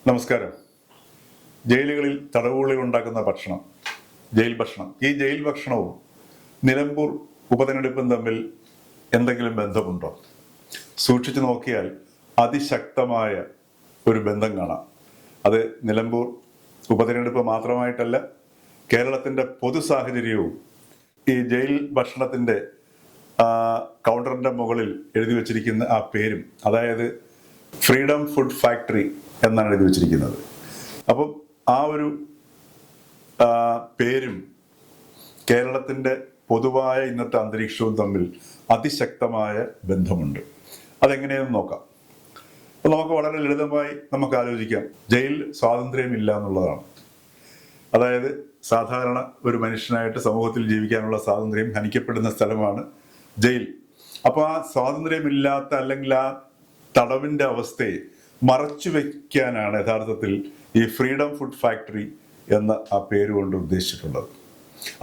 നമസ്കാരം. ജയിലുകളിൽ തടവുകളിൽ ഉണ്ടാക്കുന്ന ഭക്ഷണം, ജയിൽ ഭക്ഷണം, ഈ ജയിൽ ഭക്ഷണവും നിലമ്പൂർ ഉപതെരഞ്ഞെടുപ്പും തമ്മിൽ എന്തെങ്കിലും ബന്ധമുണ്ടോ? സൂക്ഷിച്ചു നോക്കിയാൽ അതിശക്തമായ ഒരു ബന്ധം കാണാം. അത് നിലമ്പൂർ ഉപതെരഞ്ഞെടുപ്പ് മാത്രമായിട്ടല്ല, കേരളത്തിൻ്റെ പൊതു സാഹചര്യവും ഈ ജയിൽ ഭക്ഷണത്തിൻ്റെ കൗണ്ടറിൻ്റെ മുകളിൽ എഴുതി വച്ചിരിക്കുന്ന ആ പേരും, അതായത് ഫ്രീഡം ഫുഡ് ഫാക്ടറി എന്നാണ് എഴുതി വച്ചിരിക്കുന്നത്. അപ്പം ആ ഒരു പേരും കേരളത്തിൻ്റെ പൊതുവായ ഇന്നത്തെ അന്തരീക്ഷവും തമ്മിൽ അതിശക്തമായ ബന്ധമുണ്ട്. അതെങ്ങനെയെന്ന് നോക്കാം. അപ്പോൾ നമുക്ക് വളരെ ലളിതമായി നമുക്ക് ആലോചിക്കാം. ജയിൽ സ്വാതന്ത്ര്യമില്ല എന്നുള്ളതാണ്. അതായത് സാധാരണ ഒരു മനുഷ്യനായിട്ട് സമൂഹത്തിൽ ജീവിക്കാനുള്ള സ്വാതന്ത്ര്യം ഹനിക്കപ്പെടുന്ന സ്ഥലമാണ് ജയിൽ. അപ്പോൾ ആ സ്വാതന്ത്ര്യമില്ലാത്ത അല്ലെങ്കിൽ ആ തടവിൻ്റെ അവസ്ഥയെ മറച്ചു വയ്ക്കാനാണ് യഥാർത്ഥത്തിൽ ഈ ഫ്രീഡം ഫുഡ് ഫാക്ടറി എന്ന ആ പേര് കൊണ്ട് ഉദ്ദേശിച്ചിട്ടുള്ളത്.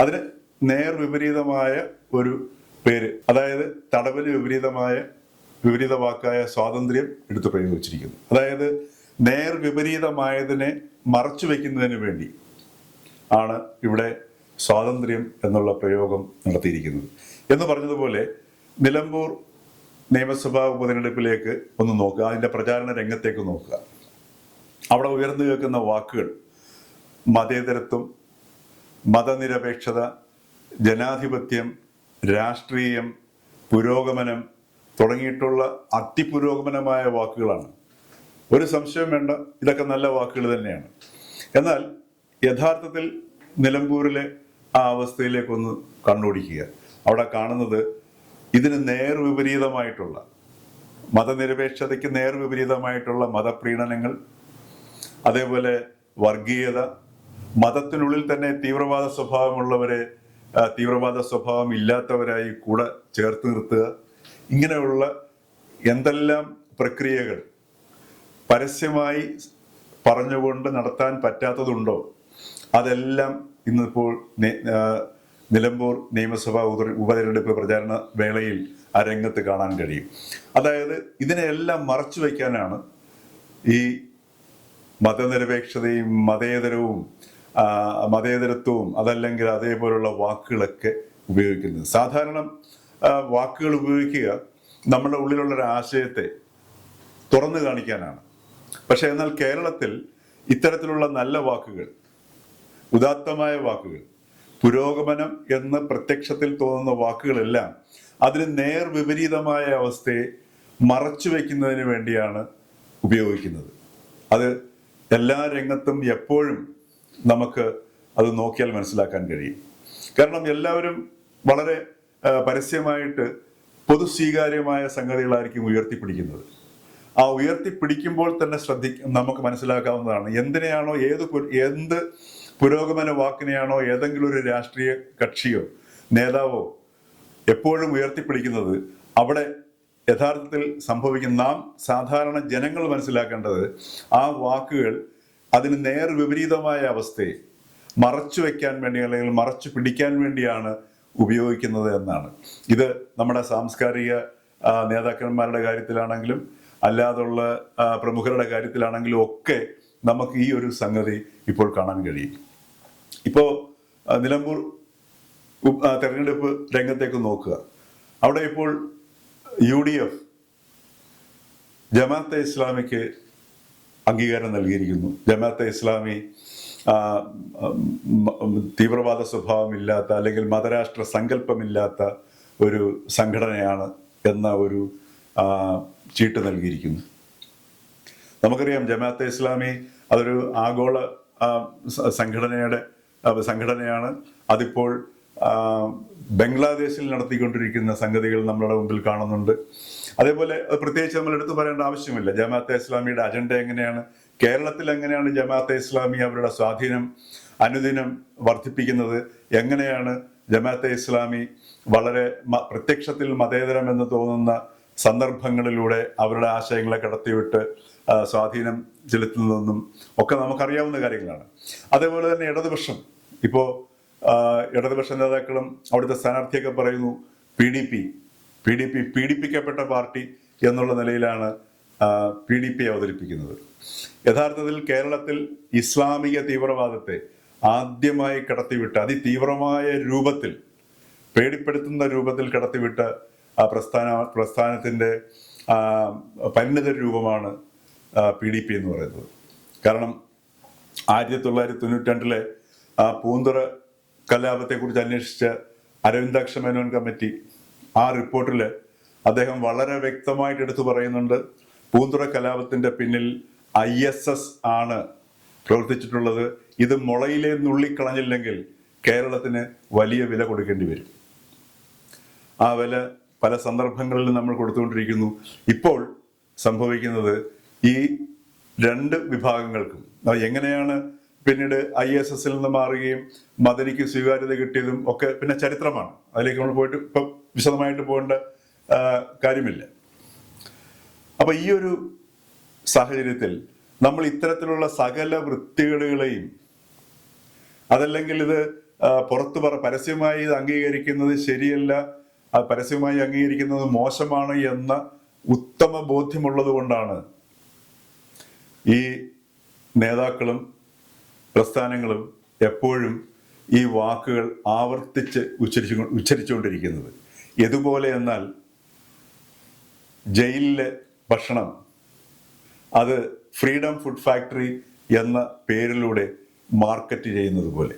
അതിന് നേർവിപരീതമായ ഒരു പേര്, അതായത് തടവിന് വിപരീത വാക്കായ സ്വാതന്ത്ര്യം എടുത്തു പ്രയോഗിച്ചിരിക്കുന്നു. അതായത് നേർവിപരീതമായതിനെ മറച്ചു വയ്ക്കുന്നതിന് വേണ്ടി ആണ് ഇവിടെ സ്വാതന്ത്ര്യം എന്നുള്ള പ്രയോഗം നടത്തിയിരിക്കുന്നത്. എന്ന് പറഞ്ഞതുപോലെ നിലമ്പൂർ നിയമസഭാ ഉപതെരഞ്ഞെടുപ്പിലേക്ക് ഒന്ന് നോക്കുക, അതിൻ്റെ പ്രചാരണ രംഗത്തേക്ക് നോക്കുക. അവിടെ ഉയർന്നു കേൾക്കുന്ന വാക്കുകൾ മതേതരത്വം, മതനിരപേക്ഷത, ജനാധിപത്യം, രാഷ്ട്രീയം, പുരോഗമനം തുടങ്ങിയിട്ടുള്ള അതിപുരോഗമനമായ വാക്കുകളാണ്. ഒരു സംശയം വേണ്ട, ഇതൊക്കെ നല്ല വാക്കുകൾ തന്നെയാണ്. എന്നാൽ യഥാർത്ഥത്തിൽ നിലമ്പൂരിലെ ആ അവസ്ഥയിലേക്കൊന്ന് കണ്ണോടിക്കുക. അവിടെ കാണുന്നത് ഇതിന് നേർവിപരീതമായിട്ടുള്ള, മതനിരപേക്ഷതയ്ക്ക് നേർവിപരീതമായിട്ടുള്ള മതപ്രീണനങ്ങൾ, അതേപോലെ വർഗീയത, മതത്തിനുള്ളിൽ തന്നെ തീവ്രവാദ സ്വഭാവമുള്ളവരെ തീവ്രവാദ സ്വഭാവം ഇല്ലാത്തവരായി കൂടെ ചേർത്ത് നിർത്തുക, ഇങ്ങനെയുള്ള എന്തെല്ലാം പ്രക്രിയകൾ പരസ്യമായി പറഞ്ഞുകൊണ്ട് നടത്താൻ പറ്റാത്തതുണ്ടോ അതെല്ലാം ഇന്നിപ്പോൾ നിലമ്പൂർ നിയമസഭാ ഉപതെരഞ്ഞെടുപ്പ് പ്രചാരണ വേളയിൽ ആ രംഗത്ത് കാണാൻ കഴിയും. അതായത് ഇതിനെല്ലാം മറച്ചു വയ്ക്കാനാണ് ഈ മതനിരപേക്ഷതയും മതേതരത്വവും അതല്ലെങ്കിൽ അതേപോലുള്ള വാക്കുകളൊക്കെ ഉപയോഗിക്കുന്നത്. സാധാരണ വാക്കുകൾ ഉപയോഗിക്കുക നമ്മുടെ ഉള്ളിലുള്ളൊരു ആശയത്തെ തുറന്നു കാണിക്കാനാണ്. പക്ഷെ എന്നാൽ കേരളത്തിൽ ഇത്തരത്തിലുള്ള നല്ല വാക്കുകൾ, ഉദാത്തമായ വാക്കുകൾ, പുരോഗമനം എന്ന് പ്രത്യക്ഷത്തിൽ തോന്നുന്ന വാക്കുകളെല്ലാം അതിന് നേർവിപരീതമായ അവസ്ഥയെ മറച്ചു വയ്ക്കുന്നതിന് വേണ്ടിയാണ് ഉപയോഗിക്കുന്നത്. അത് എല്ലാ രംഗത്തും എപ്പോഴും നമുക്ക് അത് നോക്കിയാൽ മനസ്സിലാക്കാൻ കഴിയും. കാരണം എല്ലാവരും വളരെ പരസ്യമായിട്ട് പൊതു സ്വീകാര്യമായ സംഗതികളായിരിക്കും ഉയർത്തിപ്പിടിക്കുന്നത്. ആ ഉയർത്തിപ്പിടിക്കുമ്പോൾ തന്നെ നമുക്ക് മനസ്സിലാക്കാവുന്നതാണ് എന്തിനെയാണോ, എന്ത് പുരോഗമന വാക്കിനെയാണോ ഏതെങ്കിലും ഒരു രാഷ്ട്രീയ കക്ഷിയോ നേതാവോ എപ്പോഴും ഉയർത്തിപ്പിടിക്കുന്നത്, അവിടെ യഥാർത്ഥത്തിൽ സംഭവിക്കുന്ന നാം സാധാരണ ജനങ്ങൾ മനസ്സിലാക്കേണ്ടത് ആ വാക്കുകൾ അതിന് നേർവിപരീതമായ അവസ്ഥയെ മറച്ചു വയ്ക്കാൻ വേണ്ടി അല്ലെങ്കിൽ മറച്ചു പിടിക്കാൻ വേണ്ടിയാണ് ഉപയോഗിക്കുന്നത് എന്നാണ്. ഇത് നമ്മുടെ സാംസ്കാരിക നേതാക്കന്മാരുടെ കാര്യത്തിലാണെങ്കിലും അല്ലാതുള്ള പ്രമുഖരുടെ കാര്യത്തിലാണെങ്കിലും ഒക്കെ നമുക്ക് ഈ ഒരു സംഗതി ഇപ്പോൾ കാണാൻ കഴിയും. ഇപ്പോൾ നിലമ്പൂർ തെരഞ്ഞെടുപ്പ് രംഗത്തേക്ക് നോക്കുക. അവിടെ ഇപ്പോൾ UDF ജമാഅത്തെ ഇസ്ലാമിക്ക് അംഗീകാരം നൽകിയിരിക്കുന്നു. ജമാഅത്തെ ഇസ്ലാമി തീവ്രവാദ സ്വഭാവമില്ലാത്ത അല്ലെങ്കിൽ മതരാഷ്ട്ര സങ്കല്പമില്ലാത്ത ഒരു സംഘടനയാണ് എന്ന ഒരു ചീട്ട് നൽകിയിരിക്കുന്നു. നമുക്കറിയാം ജമാഅത്തെ ഇസ്ലാമി അതൊരു ആഗോള സംഘടനയാണ്. അതിപ്പോൾ ബംഗ്ലാദേശിൽ നടത്തിക്കൊണ്ടിരിക്കുന്ന സംഗതികൾ നമ്മുടെ മുമ്പിൽ കാണുന്നുണ്ട്. അതേപോലെ പ്രത്യേകിച്ച് നമ്മൾ എടുത്തു പറയേണ്ട ആവശ്യമില്ല. ജമാഅത്തെ ഇസ്ലാമിയുടെ അജണ്ട എങ്ങനെയാണ്, കേരളത്തിൽ എങ്ങനെയാണ് ജമാഅത്തെ ഇസ്ലാമി അവരുടെ സ്വാധീനം അനുദിനം വർദ്ധിപ്പിക്കുന്നത്, എങ്ങനെയാണ് ജമാഅത്തെ ഇസ്ലാമി വളരെ പ്രത്യക്ഷത്തിൽ മതേതരം എന്ന് തോന്നുന്ന സന്ദർഭങ്ങളിലൂടെ അവരുടെ ആശയങ്ങളെ കടത്തിവിട്ട് സ്വാധീനം ചെലുത്തുന്നതെന്നും ഒക്കെ നമുക്കറിയാവുന്ന കാര്യങ്ങളാണ്. അതേപോലെ തന്നെ ഇടതുപക്ഷം, ഇപ്പോൾ ഇടതുപക്ഷ നേതാക്കളും അവിടുത്തെ സ്ഥാനാർത്ഥിയൊക്കെ പറയുന്നു PDP പീഡിപ്പിക്കപ്പെട്ട പാർട്ടി എന്നുള്ള നിലയിലാണ് PDP അവതരിപ്പിക്കുന്നത്. യഥാർത്ഥത്തിൽ കേരളത്തിൽ ഇസ്ലാമിക തീവ്രവാദത്തെ ആദ്യമായി കടത്തിവിട്ട അതിതീവ്രമായ രൂപത്തിൽ, പേടിപ്പെടുത്തുന്ന രൂപത്തിൽ കടത്തിവിട്ട ആ പ്രസ്ഥാനത്തിൻ്റെ പരിണിത രൂപമാണ് PDP എന്ന് പറയുന്നത്. കാരണം 1992 ആ പൂന്തുറ കലാപത്തെക്കുറിച്ച് അന്വേഷിച്ച അരവിന്ദാക്ഷ മേനോൻ കമ്മിറ്റി ആ റിപ്പോർട്ടിൽ അദ്ദേഹം വളരെ വ്യക്തമായിട്ട് എടുത്തു പറയുന്നുണ്ട്, പൂന്തുറ കലാപത്തിന്റെ പിന്നിൽ ISS ആണ് പ്രവർത്തിച്ചിട്ടുള്ളത്. ഇത് മുളയിലെ നുള്ളിക്കളഞ്ഞില്ലെങ്കിൽ കേരളത്തിന് വലിയ വില കൊടുക്കേണ്ടി വരും. ആ വില പല സന്ദർഭങ്ങളിലും നമ്മൾ കൊടുത്തുകൊണ്ടിരിക്കുന്നു. ഇപ്പോൾ സംഭവിക്കുന്നത് ഈ രണ്ട് വിഭാഗങ്ങൾക്കും എങ്ങനെയാണ് പിന്നീട് ISSൽ നിന്ന് മാറുകയും മദനിക്ക് സ്വീകാര്യത കിട്ടിയതും ഒക്കെ പിന്നെ ചരിത്രമാണ്. അതിലേക്ക് നമ്മൾ പോയിട്ട് ഇപ്പം വിശദമായിട്ട് പോകേണ്ട കാര്യമില്ല. അപ്പൊ ഈ ഒരു സാഹചര്യത്തിൽ നമ്മൾ ഇത്തരത്തിലുള്ള സകല വൃത്തികേടുകളെയും, അതല്ലെങ്കിൽ ഇത് പരസ്യമായി ഇത് അംഗീകരിക്കുന്നത് ശരിയല്ല, പരസ്യമായി അംഗീകരിക്കുന്നത് മോശമാണ് എന്ന ഉത്തമ ബോധ്യമുള്ളത് കൊണ്ടാണ് ഈ നേതാക്കളും പ്രസ്ഥാനങ്ങളും എപ്പോഴും ഈ വാക്കുകൾ ആവർത്തിച്ച് ഉച്ചരിച്ചുകൊണ്ടിരിക്കുന്നത്. ഇതുപോലെ എന്നാൽ ജയിലിലെ ഭക്ഷണം അത് ഫ്രീഡം ഫുഡ് ഫാക്ടറി എന്ന പേരിലൂടെ മാർക്കറ്റ് ചെയ്യുന്നത് പോലെ.